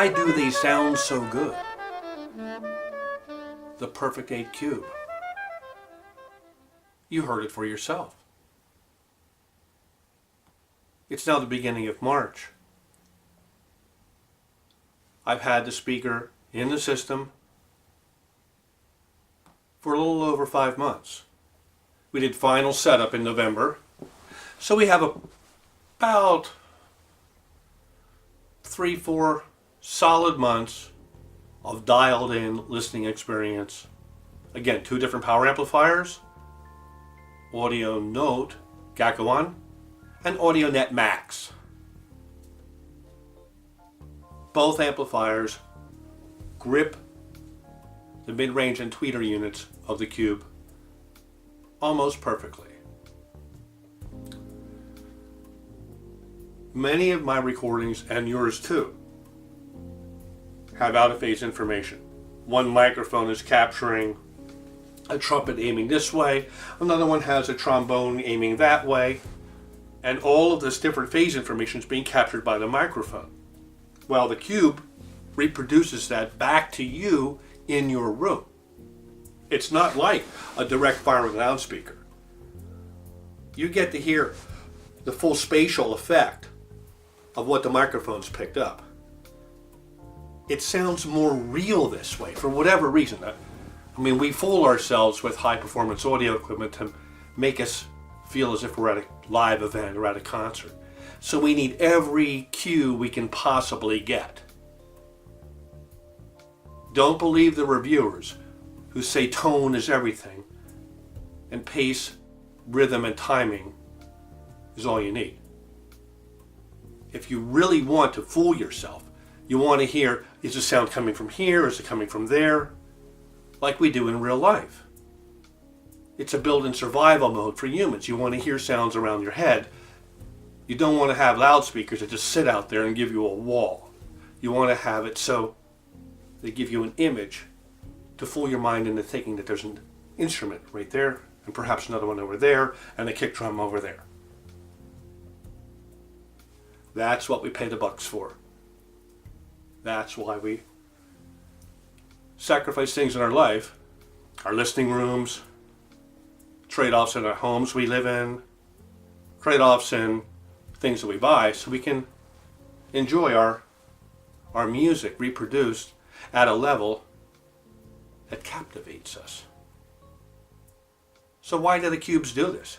Why do they sound so good? The Perfect8 Cube. You heard it for yourself. It's now the beginning of March. I've had the speaker in the system for a little over 5 months. We did final setup in November, so we have about 3-4 solid months of dialed in listening experience. Again, 2 different power amplifiers, Audio Note GACO 1 and Audio Net Max. Both amplifiers grip the mid-range and tweeter units of the Cube almost perfectly. Many of my recordings, and yours too, have out-of-phase information. One microphone is capturing a trumpet aiming this way, another one has a trombone aiming that way, and all of this different phase information is being captured by the microphone. Well, the Cube reproduces that back to you in your room. It's not like a direct firing loudspeaker. You get to hear the full spatial effect of what the microphone's picked up. It sounds more real this way for whatever reason. I mean, we fool ourselves with high performance audio equipment to make us feel as if we're at a live event or at a concert. So we need every cue we can possibly get. Don't believe the reviewers who say tone is everything and pace, rhythm, and timing is all you need. If you really want to fool yourself, you want to hear, is the sound coming from here, is it coming from there, like we do in real life. It's a built-in survival mode for humans. You want to hear sounds around your head. You don't want to have loudspeakers that just sit out there and give you a wall. You want to have it so they give you an image to fool your mind into thinking that there's an instrument right there, and perhaps another one over there, and a kick drum over there. That's what we pay the bucks for. That's why we sacrifice things in our life, our listening rooms, trade-offs in our homes we live in, trade-offs in things that we buy, so we can enjoy our music reproduced at a level that captivates us. So why do the Cubes do this?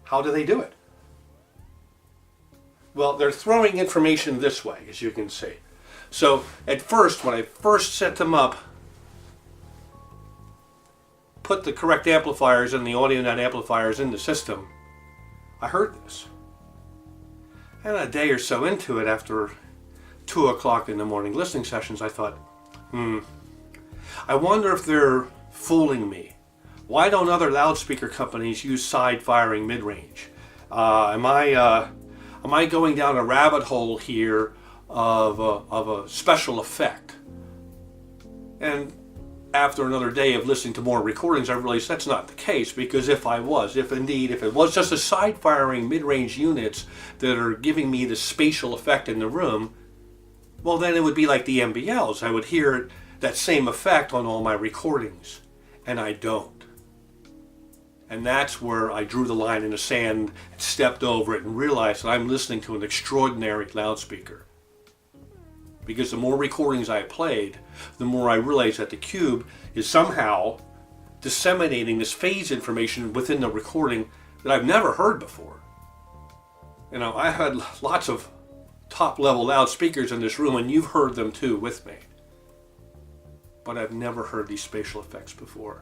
How do they do it? Well, they're throwing information this way, as you can see. So at first, when I first set them up, put the correct amplifiers and the audio net amplifiers in the system, I heard this. And a day or so into it, after 2 o'clock in the morning listening sessions, I thought, I wonder if they're fooling me. Why don't other loudspeaker companies use side-firing mid-range? Am I going down a rabbit hole here of a special effect? And after another day of listening to more recordings, I realized that's not the case, because if it was just a side-firing mid-range units that are giving me the spatial effect in the room, well, then it would be like the MBLs. I would hear that same effect on all my recordings, and I don't. And that's where I drew the line in the sand, stepped over it, and realized that I'm listening to an extraordinary loudspeaker. Because the more recordings I played, the more I realized that the Cube is somehow disseminating this phase information within the recording that I've never heard before. You know, I had lots of top-level loudspeakers in this room, and you've heard them too with me. But I've never heard these spatial effects before.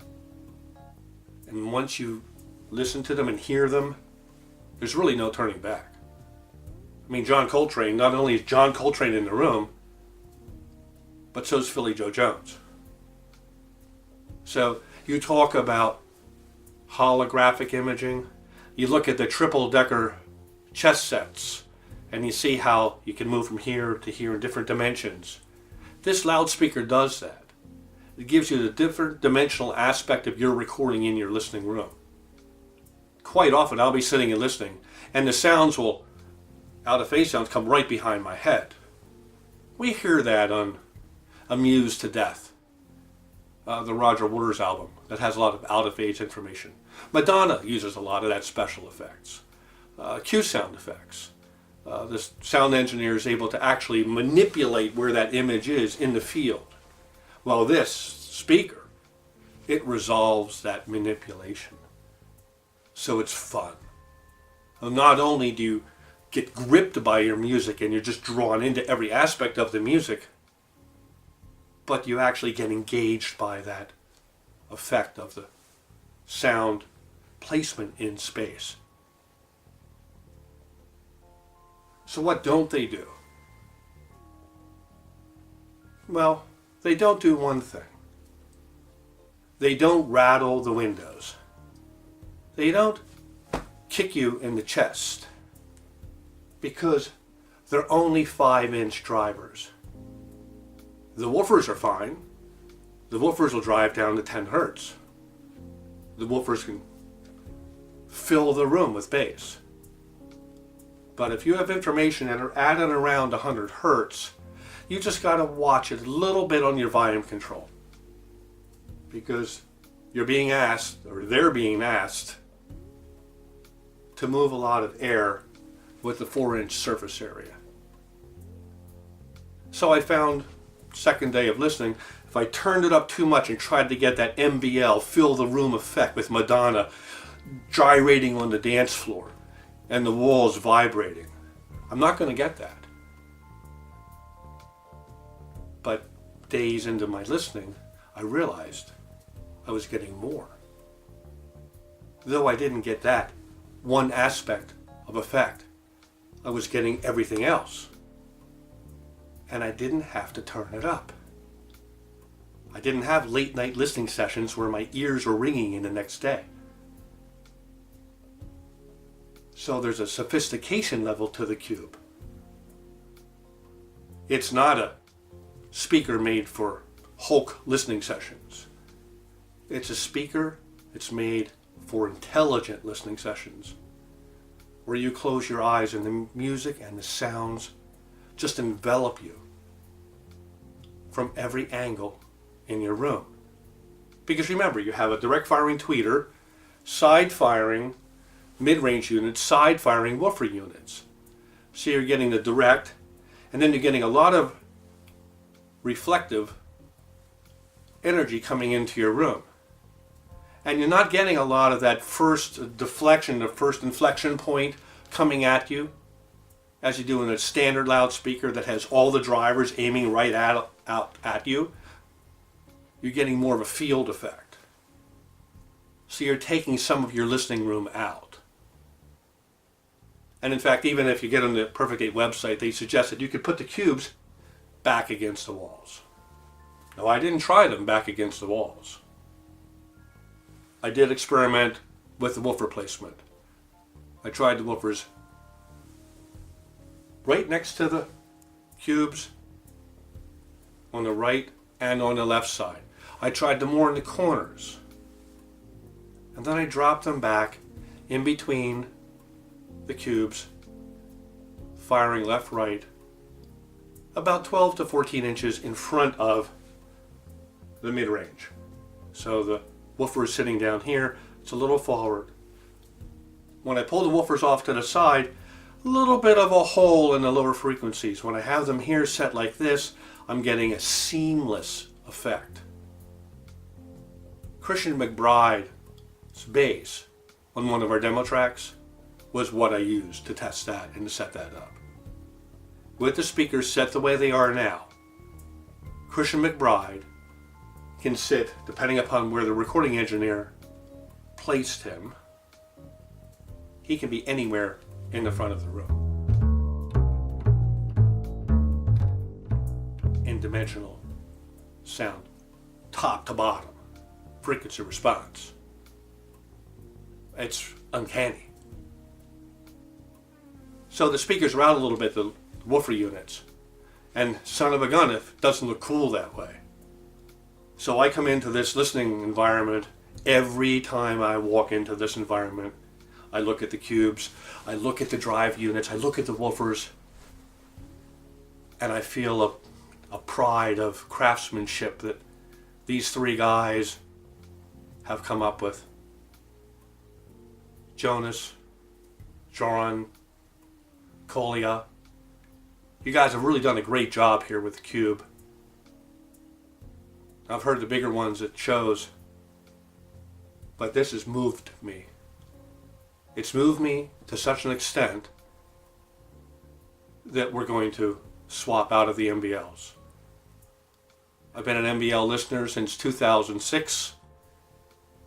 And once you listen to them and hear them, there's really no turning back. I mean, John Coltrane, not only is John Coltrane in the room, but so is Philly Joe Jones. So you talk about holographic imaging, you look at the triple-decker chess sets, and you see how you can move from here to here in different dimensions. This loudspeaker does that. It gives you the different dimensional aspect of your recording in your listening room. Quite often I'll be sitting and listening, and the sounds will, out-of-phase sounds, come right behind my head. We hear that on Amused to Death, the Roger Waters album that has a lot of out-of-phase information. Madonna uses a lot of that special effects, Q sound effects. This sound engineer is able to actually manipulate where that image is in the field. Well, this speaker, it resolves that manipulation. So it's fun. Well, not only do you get gripped by your music and you're just drawn into every aspect of the music, but you actually get engaged by that effect of the sound placement in space. So what don't they do? Well, they don't do one thing. They don't rattle the windows. They don't kick you in the chest, because they're only 5-inch drivers. The woofers are fine. The woofers will drive down to 10 hertz. The woofers can fill the room with bass. But if you have information that are at and around 100 hertz, you just got to watch it a little bit on your volume control. Because you're being asked, or they're being asked, to move a lot of air with the 4-inch surface area. So I found, second day of listening, if I turned it up too much and tried to get that MBL, fill the room effect with Madonna gyrating on the dance floor and the walls vibrating, I'm not going to get that. But days into my listening, I realized I was getting more. Though I didn't get that one aspect of effect, I was getting everything else. And I didn't have to turn it up. I didn't have late night listening sessions where my ears were ringing in the next day. So there's a sophistication level to the Cube. It's not a speaker made for Hulk listening sessions. It's a speaker that's made for intelligent listening sessions, where you close your eyes and the music and the sounds just envelop you from every angle in your room. Because remember, you have a direct firing tweeter, side firing mid-range units, side firing woofer units. So you're getting the direct, and then you're getting a lot of reflective energy coming into your room. And you're not getting a lot of that first deflection, the first inflection point coming at you, as you do in a standard loudspeaker that has all the drivers aiming right out at you. You're getting more of a field effect. So you're taking some of your listening room out. And in fact, even if you get on the Perfect8 website, they suggest that you could put the cubes back against the walls. Now, I didn't try them back against the walls. I did experiment with the woofer placement. I tried the woofers right next to the cubes on the right and on the left side. I tried them more in the corners. And then I dropped them back in between the cubes, firing left, right, about 12 to 14 inches in front of the mid-range. So the woofer is sitting down here, it's a little forward. When I pull the woofers off to the side, a little bit of a hole in the lower frequencies. When I have them here set like this, I'm getting a seamless effect. Christian McBride's bass on one of our demo tracks was what I used to test that and to set that up. With the speakers set the way they are now, Christian McBride can sit, depending upon where the recording engineer placed him, he can be anywhere in the front of the room. In dimensional sound, top to bottom, frequency response. It's uncanny. So the speakers are out a little bit, the woofer units, and son of a gun, it doesn't look cool that way. So I come into this listening environment, every time I walk into this environment, I look at the cubes, I look at the drive units, I look at the woofers, and I feel a pride of craftsmanship that these three guys have come up with. Jonas, Joran, Kolya. You guys have really done a great job here with the Cube. I've heard the bigger ones at shows, but this has moved me. It's moved me to such an extent that we're going to swap out of the MBLs. I've been an MBL listener since 2006,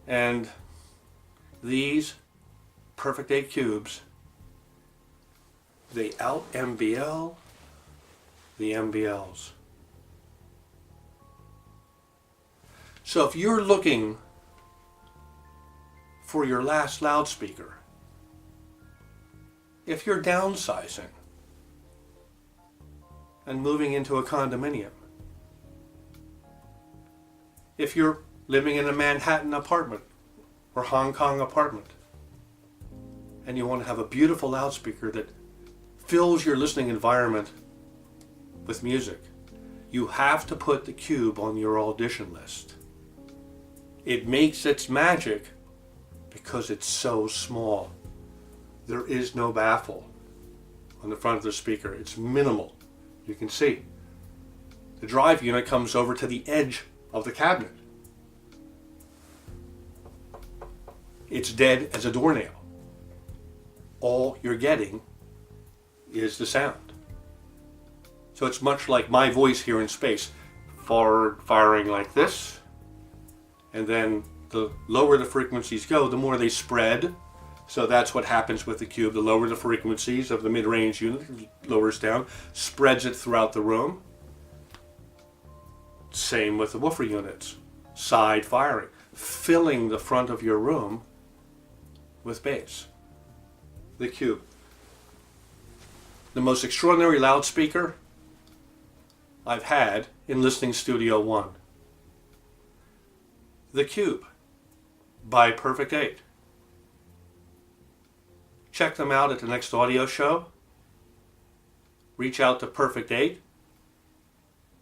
and these Perfect8 Cubes, they out-MBL the MBLs. So if you're looking for your last loudspeaker, if you're downsizing and moving into a condominium, if you're living in a Manhattan apartment or Hong Kong apartment, and you want to have a beautiful loudspeaker that fills your listening environment with music, you have to put the Cube on your audition list. It makes its magic because it's so small. There is no baffle on the front of the speaker. It's minimal. You can see. The drive unit comes over to the edge of the cabinet. It's dead as a doornail. All you're getting is the sound. So it's much like my voice here in space, forward firing like this, and then the lower the frequencies go, the more they spread. So that's what happens with the Cube. The lower the frequencies of the mid-range unit, lowers down, spreads it throughout the room. Same with the woofer units, side firing, filling the front of your room with bass. The Cube. The most extraordinary loudspeaker I've had in Listening Studio One. The Cube by Perfect8. Check them out at the next audio show. Reach out to Perfect8.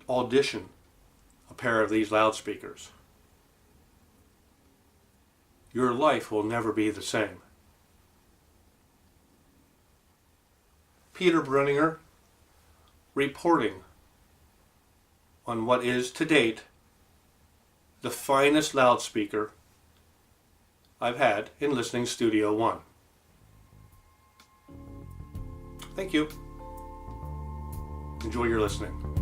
Audition a pair of these loudspeakers. Your life will never be the same. Peter Brunninger reporting on what is to date the finest loudspeaker I've had in Listening Studio One. Thank you. Enjoy your listening.